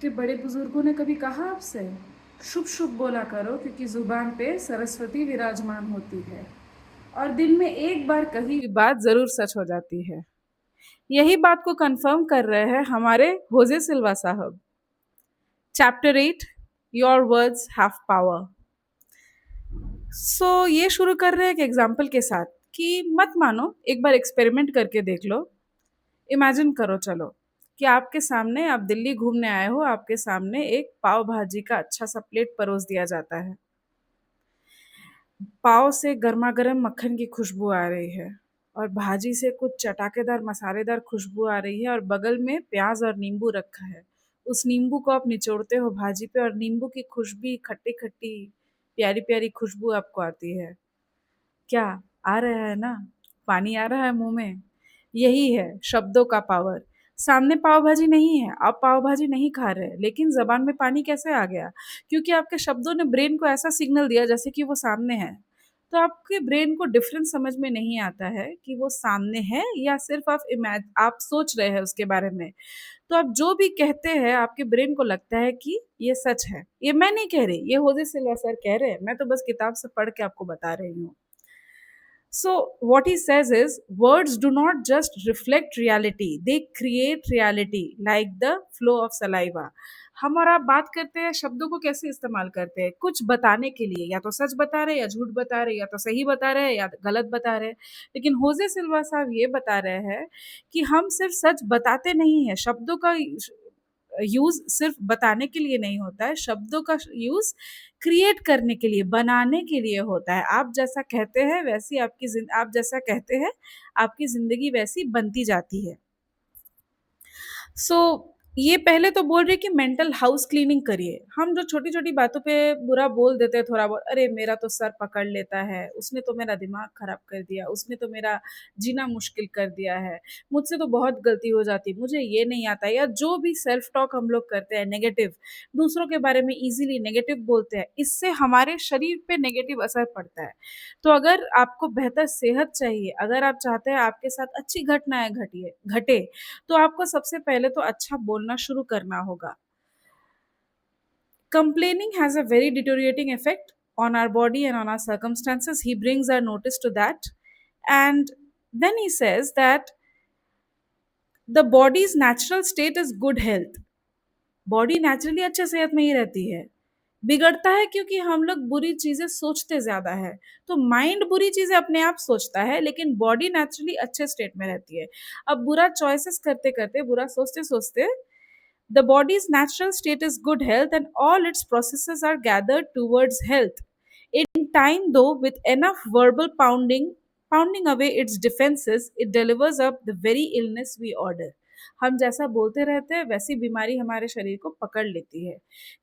कि बड़े बुजुर्गों ने कभी कहा आपसे, शुभ शुभ बोला करो क्योंकि जुबान पे सरस्वती विराजमान होती है और दिन में एक बार कही हुई बात जरूर सच हो जाती है। यही बात को कंफर्म कर रहे हैं हमारे होजे सिल्वा साहब। Chapter 8, your words have power. ये शुरू कर रहे हैं एक एग्जाम्पल के साथ कि मत मानो, एक बार एक्सपेरिमेंट करके देख लो। इमेजिन करो, चलो कि आपके सामने, आप दिल्ली घूमने आए हो, आपके सामने एक पाव भाजी का अच्छा सा प्लेट परोस दिया जाता है। पाव से गर्मा गर्म मक्खन की खुशबू आ रही है और भाजी से कुछ चटाकेदार मसालेदार खुशबू आ रही है और बगल में प्याज और नींबू रखा है। उस नींबू को आप निचोड़ते हो भाजी पे और नींबू की खुशबू, खट्टी खट्टी प्यारी प्यारी खुशबू आपको आती है। क्या आ रहा है ना? पानी आ रहा है मुंह में। यही है शब्दों का पावर। सामने पाव भाजी नहीं है, आप पाव भाजी नहीं खा रहे, लेकिन जबान में पानी कैसे आ गया? क्योंकि आपके शब्दों ने ब्रेन को ऐसा सिग्नल दिया जैसे कि वो सामने है। तो आपके ब्रेन को डिफरेंस समझ में नहीं आता है कि वो सामने है या सिर्फ आप सोच रहे हैं उसके बारे में। तो आप जो भी कहते हैं, आपके ब्रेन को लगता है कि ये सच है। ये मैं नहीं कह रही, ये होजे सिल्वा सर कह रहे हैं, मैं तो बस किताब से पढ़ के आपको बता रही हूँ। So, what he says is words do not just reflect reality, they create reality like the flow of saliva. हम और आप बात करते हैं, शब्दों को कैसे इस्तेमाल करते हैं कुछ बताने के लिए, या तो सच बता रहे हैं या झूठ बता रहे हैं, या तो सही बता रहे हैं या गलत बता रहे हैं। लेकिन होजे सिल्वा साहब ये बता रहे हैं कि हम सिर्फ सच बताते नहीं हैं, शब्दों का यूज सिर्फ बताने के लिए नहीं होता है, शब्दों का यूज क्रिएट करने के लिए, बनाने के लिए होता है। आप जैसा कहते हैं वैसी आप जैसा कहते हैं आपकी जिंदगी वैसी बनती जाती है। सो ये पहले तो बोल रहे कि मेंटल हाउस क्लीनिंग करिए। हम जो छोटी छोटी बातों पे बुरा बोल देते हैं थोड़ा बहुत, अरे मेरा तो सर पकड़ लेता है, उसने तो मेरा दिमाग खराब कर दिया, उसने तो मेरा जीना मुश्किल कर दिया है, मुझसे तो बहुत गलती हो जाती, मुझे ये नहीं आता, या जो भी सेल्फ टॉक हम लोग करते हैं नेगेटिव, दूसरों के बारे में इजीली नेगेटिव बोलते हैं, इससे हमारे शरीर पे नेगेटिव असर पड़ता है। तो अगर आपको बेहतर सेहत चाहिए, अगर आप चाहते हैं आपके साथ अच्छी घटनाएं घटिए घटे, तो आपको सबसे पहले तो अच्छा बोलना शुरू करना होगा। Complaining has a very deteriorating effect on our body and on our circumstances. He brings our notice to that. And then he says that the body's natural state is good health. Body naturally अच्छे सेहत में ही रहती है। बिगड़ता है क्योंकि हम लोग बुरी चीजें सोचते ज्यादा है। तो माइंड बुरी चीजें अपने आप सोचता है, लेकिन बॉडी नेचुरली अच्छे स्टेट में रहती है। अब बुरा चॉइसेस करते करते, बुरा सोचते सोचते, the body's natural state is good health and all its processes are gathered towards health. In time, though, with enough verbal pounding away its defenses, it delivers up the very illness we order. हम जैसा बोलते रहते हैं वैसी बीमारी हमारे शरीर को पकड़ लेती है।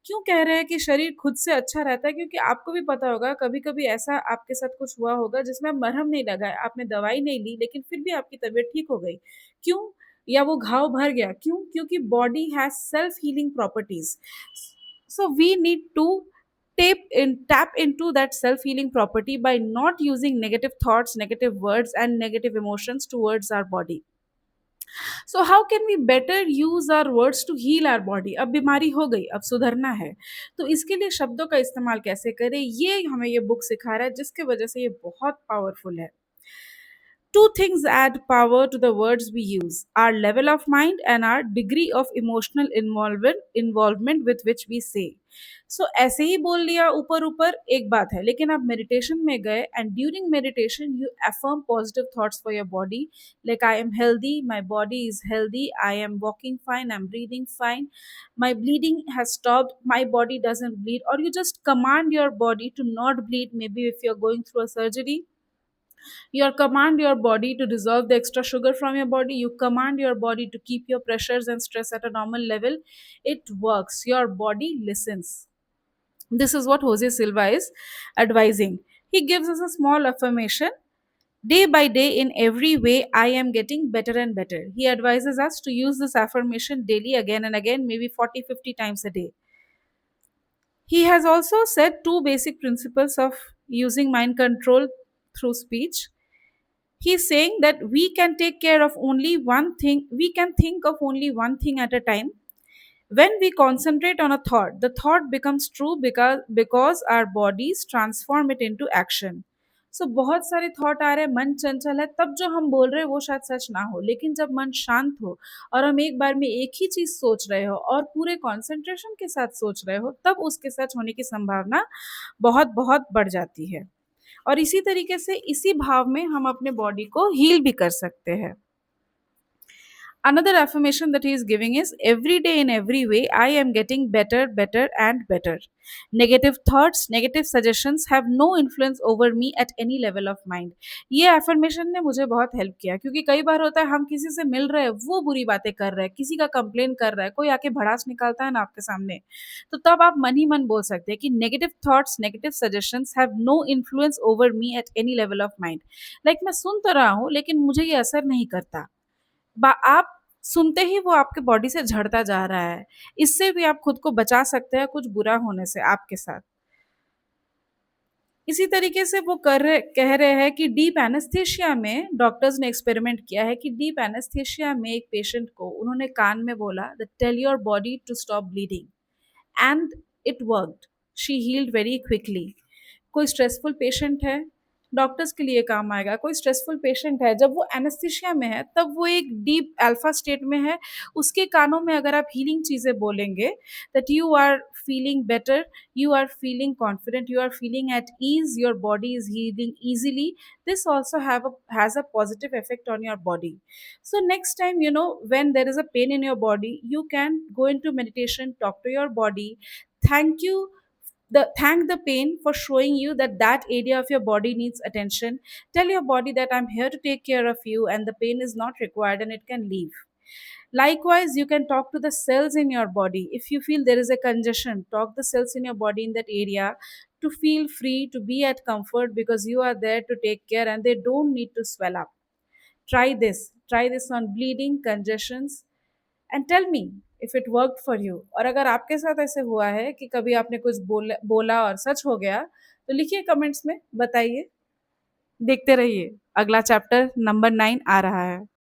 क्यों कह रहे हैं कि शरीर खुद से अच्छा रहता है? क्योंकि आपको भी पता होगा, कभी कभी ऐसा आपके साथ कुछ हुआ होगा जिसमें आप मरहम नहीं लगाए, आपने दवाई नहीं ली, लेकिन फिर भी आपकी तबीयत ठीक हो गई। क्यों? या वो घाव भर गया, क्यों? क्योंकि body has self healing properties. So we need to tap into that self healing property by not using negative thoughts, negative words and negative emotions towards our body. So how can we better use our words to heal our body? अब बीमारी हो गई, अब सुधरना है, तो इसके लिए शब्दों का इस्तेमाल कैसे करें, ये हमें ये बुक सिखा रहा है, जिसके वजह से ये बहुत पावरफुल है। Two things add power to the words we use: our level of mind and our degree of emotional involvement with which we say. So ऐसे ही बोल लिया ऊपर ऊपर एक बात है, लेकिन आप मेडिटेशन में गए and during meditation you affirm positive thoughts for your body, like I am healthy, my body is healthy, I am walking fine, I'm breathing fine, my bleeding has stopped, my body doesn't bleed. Or you just command your body to not bleed, maybe if you're going through a surgery, you command your body to dissolve the extra sugar from your body. You command your body to keep your pressures and stress at a normal level. It works. Your body listens. This is what Jose Silva is advising. He gives us a small affirmation. Day by day, in every way, I am getting better and better. He advises us to use this affirmation daily, again and again, maybe 40, 50 times a day. He has also said two basic principles of using mind control through speech. He's saying that we can take care of only one thing, we can think of only one thing at a time. When we concentrate on a thought, the thought becomes true because our bodies transform it into action. So बहुत सारे thought आ रहे हैं, मन चंचल है, तब जो हम बोल रहे हैं वो शायद सच ना हो, लेकिन जब मन शांत हो और हम एक बार में एक ही चीज सोच रहे हो और पूरे कंसंट्रेशन के साथ सोच रहे हो, तब उसके सच होने की संभावना बहुत बहुत बढ़ जाती है। और इसी तरीके से इसी भाव में हम अपने बॉडी को हील भी कर सकते हैं। Another affirmation that he is giving is, every day in every way I am getting better, better and better. Negative thoughts, negative suggestions have no influence over me at any level of mind. ये affirmation ने मुझे बहुत help किया, क्योंकि कई बार होता है हम किसी से मिल रहे हैं, वो बुरी बातें कर रहे हैं, किसी का कंप्लेन कर रहा है, कोई आके भड़ास निकालता है ना आपके सामने, तो तब आप मन ही मन बोल सकते हैं कि negative thoughts, negative suggestions have no influence over me at any level of mind. Like मैं सुन तो रहा हूँ लेकिन मुझे ये असर नहीं करता। आप सुनते ही वो आपके बॉडी से झड़ता जा रहा है। इससे भी आप खुद को बचा सकते हैं कुछ बुरा होने से आपके साथ। इसी तरीके से वो कह रहे हैं कि डीप एनेस्थीसिया में डॉक्टर्स ने एक्सपेरिमेंट किया है कि डीप एनेस्थीसिया में एक पेशेंट को उन्होंने कान में बोला that tell your body to stop bleeding, and it worked. She healed very quickly. कोई स्ट्रेसफुल पेशेंट है, डॉक्टर्स के लिए काम आएगा। कोई स्ट्रेसफुल पेशेंट है, जब वो एनेस्थीसिया में है तब वो एक डीप अल्फा स्टेट में है, उसके कानों में अगर आप हीलिंग चीज़ें बोलेंगे that you are feeling better, you are feeling confident, you are feeling at ease, your body is healing easily, this also has a positive effect on your body. So next time, when there is a pain in your body, you can go into meditation, talk to your body, thank you thank the pain for showing you that that area of your body needs attention. Tell your body that I'm here to take care of you and the pain is not required and it can leave. Likewise, you can talk to the cells in your body. If you feel there is a congestion, talk the cells in your body in that area to feel free, to be at comfort, because you are there to take care and they don't need to swell up. Try this on bleeding, congestions, and tell me if it work for you. और अगर आपके साथ ऐसे हुआ है कि कभी आपने कुछ बोला और सच हो गया, तो लिखिए कमेंट्स में, बताइए। देखते रहिए, अगला चैप्टर नंबर 9 आ रहा है।